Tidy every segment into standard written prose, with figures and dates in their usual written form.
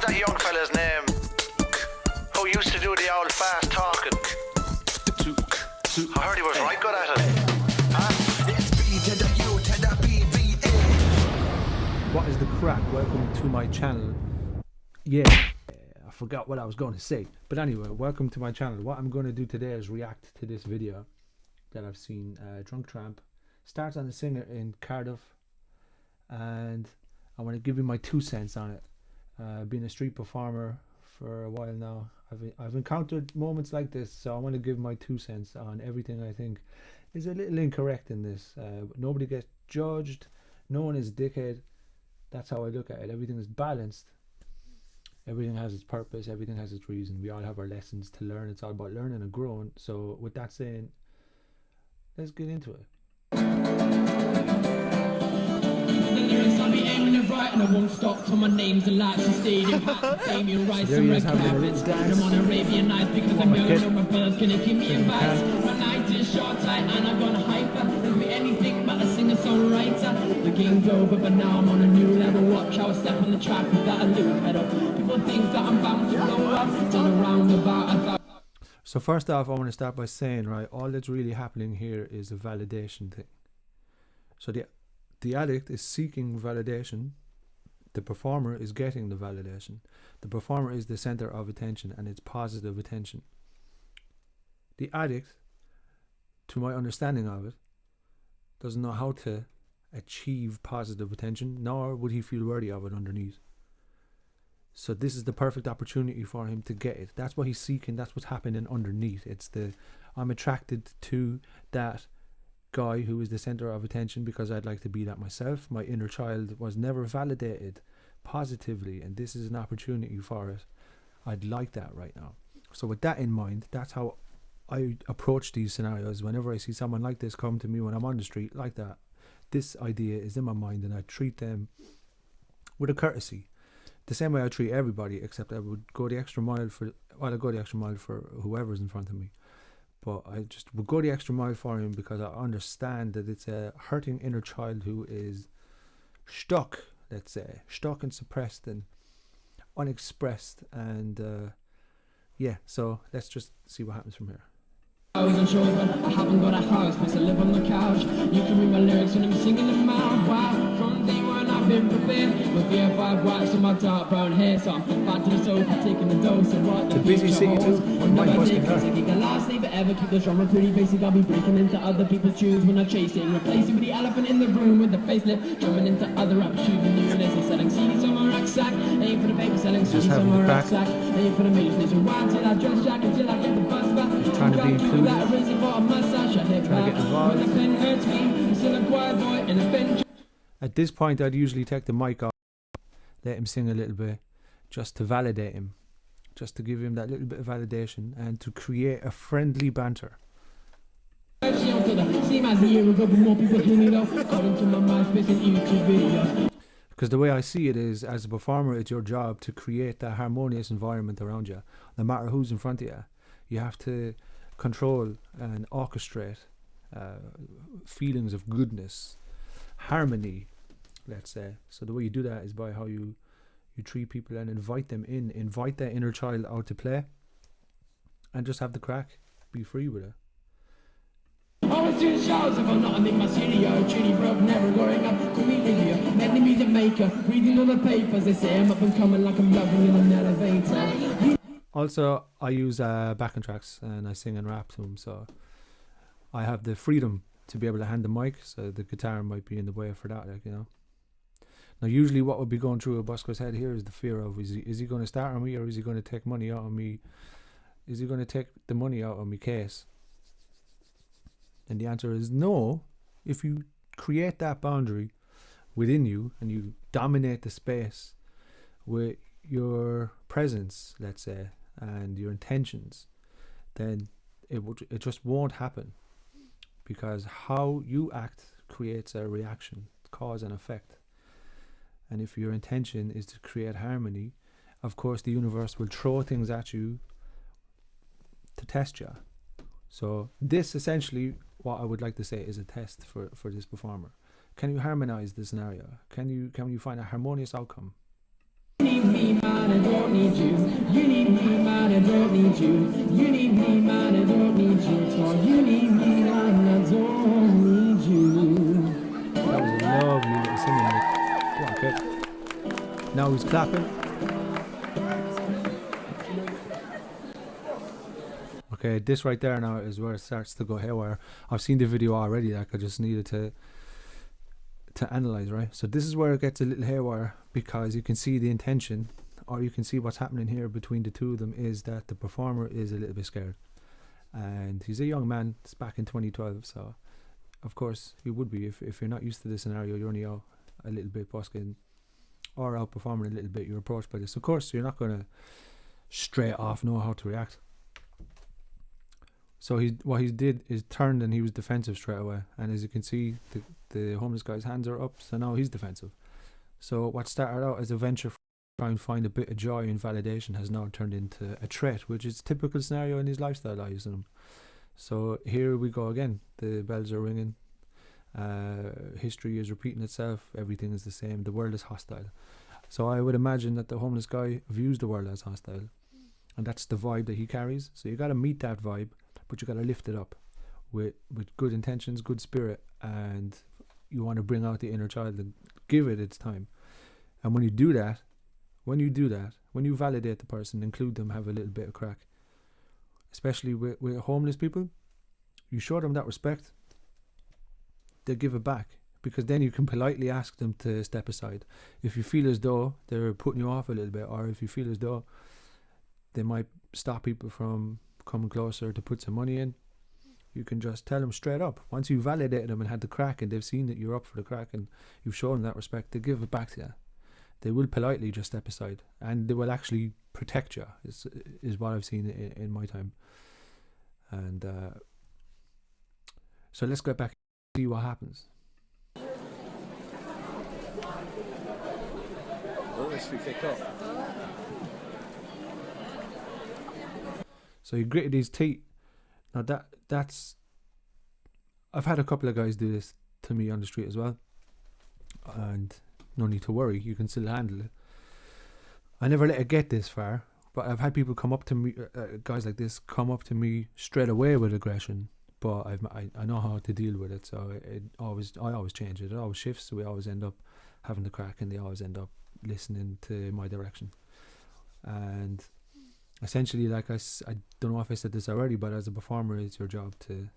that young fella's name? Who used to do the old fast talking? I heard he was right good at it. What is the crack? Welcome to my channel. Yeah, I forgot what I was going to say. But anyway, welcome to my channel. What I'm going to do today is react to this video that I've seen. Drunk Tramp starts on a singer in Cardiff, and I want to give you my 2 cents on it. Being a street performer for a while now, I've encountered moments like this, so I want to give my 2 cents on everything I think is a little incorrect in this. Nobody gets judged, no one is a dickhead. That's how I look at it. Everything is balanced, everything has its purpose, everything has its reason. We all have our lessons to learn. It's all about learning and growing. So with that saying, let's get into it. And I won't stop till my name's a lights and stadium hat, Damien Rice and red carpets. I'm on Arabian Nights because I'm young and my birds gonna give me advice. My night is short tight and I'm gonna hyper. Don't be anything but a singer-songwriter. The game's over but now I'm on a new level. Watch how I step on the track with that a little pedal. People think that I'm bound to blow up. Turn around about. So first off, I want to start by saying, right, all that's really happening here is a validation thing. So the addict is seeking validation. The performer is getting the validation. The performer is the center of attention, and it's positive attention. The addict, to my understanding of it, doesn't know how to achieve positive attention, nor would he feel worthy of it underneath. So this is the perfect opportunity for him to get it. That's what he's seeking. That's what's happening underneath. It's the, I'm attracted to that guy who is the center of attention because I'd like to be that myself. My inner child was never validated positively, and this is an opportunity for it. I'd like that right now. So with that in mind, that's how I approach these scenarios. Whenever I see someone like this come to me when I'm on the street like that, this idea is in my mind, and I treat them with a courtesy, the same way I treat everybody, except I would go the extra mile for, well, I go the extra mile for whoever's in front of me. But I just would go the extra mile for him because I understand that it's a hurting inner child who is stuck, let's say, stuck and suppressed and unexpressed. And yeah, so let's just see what happens from here. I haven't got a house, but I live on the couch. You can read my lyrics when I'm singing them out. Wow, from day one I've been prepared. With the 5 wax in my dark brown hair, so I'm back to the sofa, taking a dose of what the busy singing too. Never take a gig and last never ever keep the genre pretty basic. I'll be breaking into other people's tunes when I chase it, replacing with the elephant in the room with the facelift, jumping into other rappers shooting newness and selling CDs on my rucksack. Ain't for the paper, selling CDs on my rucksack. Ain't for the majors nationwide till I dress jack until I get the bus back. Just trying to be included. At this point, I'd usually take the mic off, let him sing a little bit, just to validate him, just to give him that little bit of validation and to create a friendly banter. Because the way I see it is, as a performer, it's your job to create that harmonious environment around you. No matter who's in front of you, you have to control and orchestrate feelings of goodness, harmony, let's say. So the way you do that is by how you treat people and invite them in, invite their inner child out to play, and just have the crack, be free with it. Always doing shows if I'm not in my studio. Truly broke, never growing up, call me Lydia. Made the music maker, reading all the papers. They say I'm up and coming like I'm loving in an elevator. Also, I use backing tracks and I sing and rap to them, so I have the freedom to be able to hand the mic, so the guitar might be in the way for that, like, you know. Now, usually what would be going through a busker's head here is the fear of, is he going to start on me, or is he going to take money out of me? Is he going to take the money out of me case? And the answer is no. If you create that boundary within you and you dominate the space with your presence, let's say, and your intentions, then it just won't happen, because how you act creates a reaction, cause and effect. And if your intention is to create harmony, of course the universe will throw things at you to test you. So this, essentially, what I would like to say, is a test for this performer. Can you harmonize the scenario? Can you find a harmonious outcome? Leave me, man, I don't need you. You need me, man, I don't need you. You need me, man, I don't need you. So you need me, man, I don't need you. That was a lovely little singing. Like, go on, kid. Now he's clapping. Okay, this right there now is where it starts to go haywire. I've seen the video already, like I just needed to analyze, right? So this is where it gets a little haywire, because you can see the intention, or you can see what's happening here between the two of them, is that the performer is a little bit scared. And he's a young man, it's back in 2012, so of course he would be. If you're not used to this scenario, you're only out a little bit busking or outperforming a little bit, you're approached by this. Of course, you're not going to straight off know how to react. So what he did is turned and he was defensive straight away. And as you can see, the homeless guy's hands are up, so now he's defensive. So what started out as a venture for trying to find a bit of joy and validation has now turned into a threat, which is a typical scenario in his lifestyle lives. So here we go again. The bells are ringing. History is repeating itself. Everything is the same. The world is hostile. So I would imagine that the homeless guy views the world as hostile. And that's the vibe that he carries. So you got to meet that vibe, but you got to lift it up with good intentions, good spirit, and you want to bring out the inner child and give it its time. And when you do that, when you validate the person, include them, have a little bit of crack, especially with homeless people, you show them that respect, they give it back, because then you can politely ask them to step aside. If you feel as though they're putting you off a little bit, or if you feel as though they might stop people from coming closer to put some money in, you can just tell them straight up. Once you validated them and had the crack, and they've seen that you're up for the crack and you've shown them that respect, they give it back to you. They will politely just step aside, and they will actually protect you, is what I've seen in my time. And so let's get back and see what happens. Oh, this we kicked off. So he gritted his teeth. Now that's I've had a couple of guys do this to me on the street as well, and no need to worry, you can still handle it. I never let it get this far, but I've had people come up to me, guys like this, come up to me straight away with aggression. But I know how to deal with it, so I always change it. It always shifts, so we always end up having the crack, and they always end up listening to my direction. And essentially, like I don't know if I said this already, but as a performer, it's your job to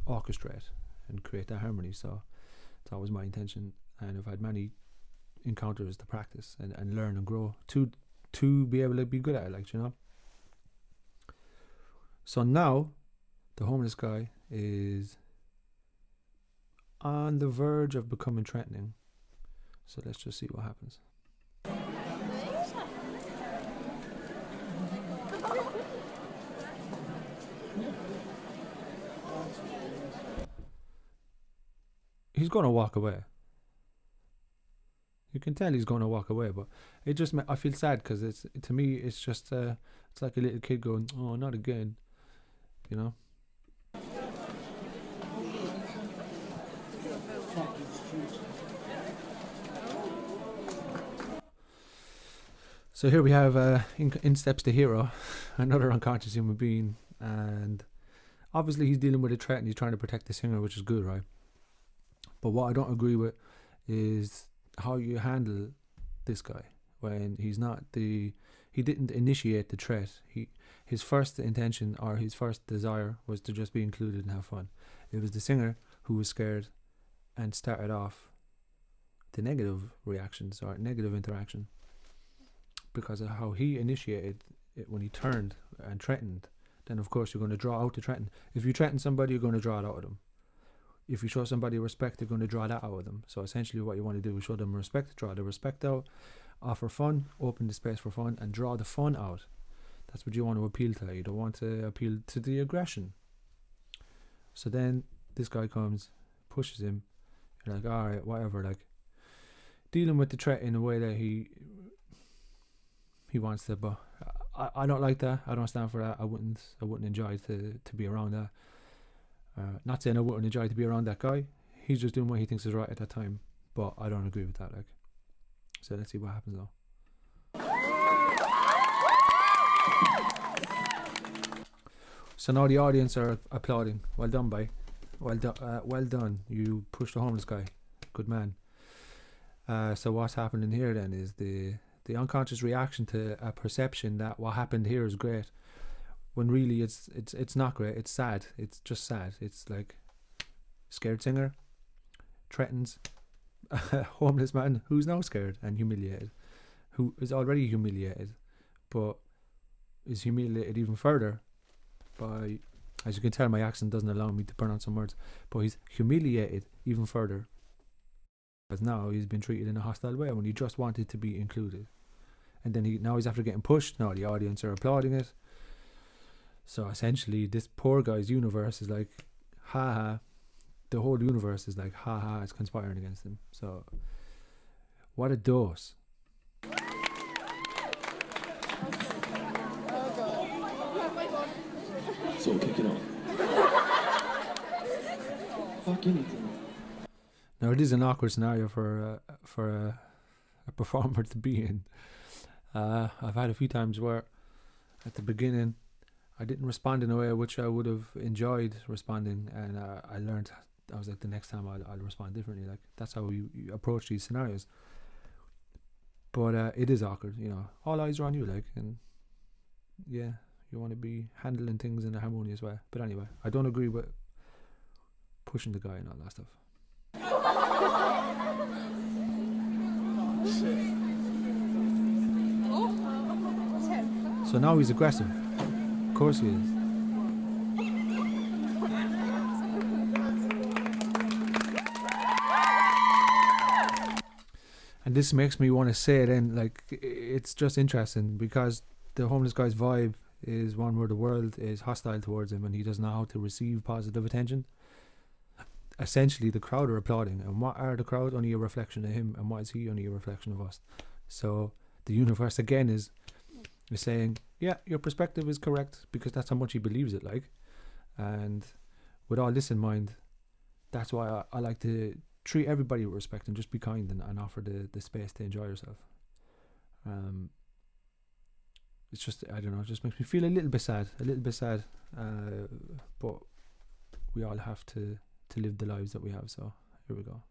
orchestrate and create that harmony. So it's always my intention, and I've had many encounters to practice and learn and grow to be able to be good at it, like, you know. So now the homeless guy is on the verge of becoming threatening. So let's just see what happens. He's going to walk away. You can tell he's going to walk away, but it just I feel sad, because to me it's just it's like a little kid going, "Oh, not again," you know. So here we have in steps the hero, another unconscious human being, and obviously he's dealing with a threat and he's trying to protect the singer, which is good, right? But what I don't agree with is how you handle this guy when he didn't initiate the threat. His first intention, or his first desire, was to just be included and have fun. It was the singer who was scared and started off the negative reactions or negative interaction because of how he initiated it when he turned and threatened. Then of course you're going to draw out the threaten. If you threaten somebody, you're going to draw it out of them. If you show somebody respect, you're going to draw that out of them. So essentially what you want to do is show them respect, draw the respect out, offer fun, open the space for fun, and draw the fun out. That's what you want to appeal to. You don't want to appeal to the aggression. So then this guy comes, pushes him. You're like, all right, whatever. Like, dealing with the threat in a way that he wants to, but I don't like that. I don't stand for that. I wouldn't enjoy to be around that. Not saying I wouldn't enjoy to be around that guy. He's just doing what he thinks is right at that time. But I don't agree with that. Like, so let's see what happens though. So now the audience are applauding. Well done, boy. Well done. You pushed the homeless guy. Good man. So what's happening here then is the unconscious reaction to a perception that what happened here is great, when really it's not great. It's sad. It's just sad. It's like scared singer threatens a homeless man who's now scared and humiliated, who is already humiliated, but is humiliated even further by, as you can tell, my accent doesn't allow me to pronounce some words, but he's humiliated even further because now he's been treated in a hostile way when he just wanted to be included. And then now he's after getting pushed. Now the audience are applauding it. So essentially this poor guy's universe is like, ha ha. The whole universe is like, ha ha, it's conspiring against him. So what a dose. So kick it off. Fuck anything. Now it is an awkward scenario for a performer to be in. I've had a few times where at the beginning I didn't respond in a way which I would have enjoyed responding, and I learned. I was like, the next time I'll respond differently. Like that's how you approach these scenarios. But it is awkward, you know. All eyes are on you, like, and yeah, you want to be handling things in a harmonious way. But anyway, I don't agree with pushing the guy and all that stuff. So now he's aggressive. Of course he is. And this makes me want to say it in, like, it's just interesting because the homeless guy's vibe is one where the world is hostile towards him and he doesn't know how to receive positive attention. Essentially, the crowd are applauding. And what are the crowd? Only a reflection of him. And what is he? Only a reflection of us. So the universe again is saying, yeah, your perspective is correct because that's how much he believes it, like. And with all this in mind, that's why I like to treat everybody with respect and just be kind and offer the space to enjoy yourself. It's just, I don't know, it just makes me feel a little bit sad, but we all have to live the lives that we have, so here we go.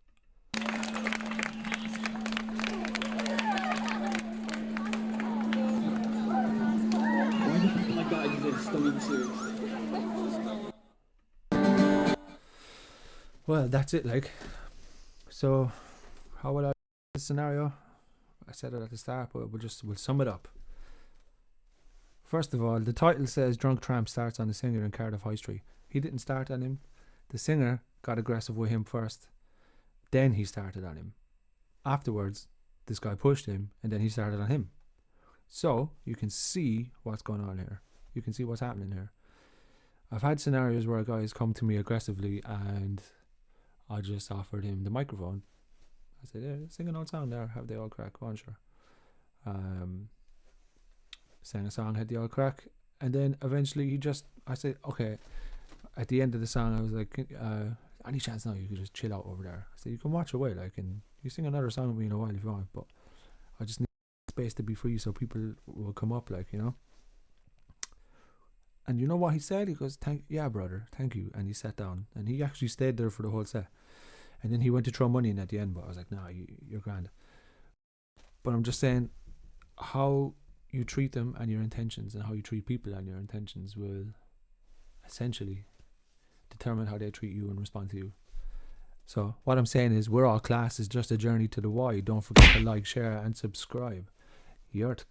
Why do people like that exist? I mean, seriously. Well, that's it, like. So, how would I this scenario? I said it at the start, but we'll sum it up. First of all, the title says Drunk Tramp starts on the singer in Cardiff High Street. He didn't start on him. The singer got aggressive with him first. Then he started on him. Afterwards, this guy pushed him, and then he started on him. So, you can see what's going on here. You can see what's happening here. I've had scenarios where a guy has come to me aggressively and I just offered him the microphone. I said, yeah, sing an old song there, have the old crack, go on, sure. Sang a song, had the old crack, and then eventually I said, okay, at the end of the song I was like, any chance now you could just chill out over there? I said, you can watch away, like, and you sing another song with me in a while if you want, but I just need space to be free so people will come up, like, you know. And you know what he said? He goes, yeah, brother, thank you. And he sat down. And he actually stayed there for the whole set. And then he went to throw money in at the end. But I was like, nah, you're grand. But I'm just saying, how you treat them and your intentions, and how you treat people and your intentions will essentially determine how they treat you and respond to you. So what I'm saying is, we're all class. It's just a journey to the why. Don't forget to like, share, and subscribe. You're to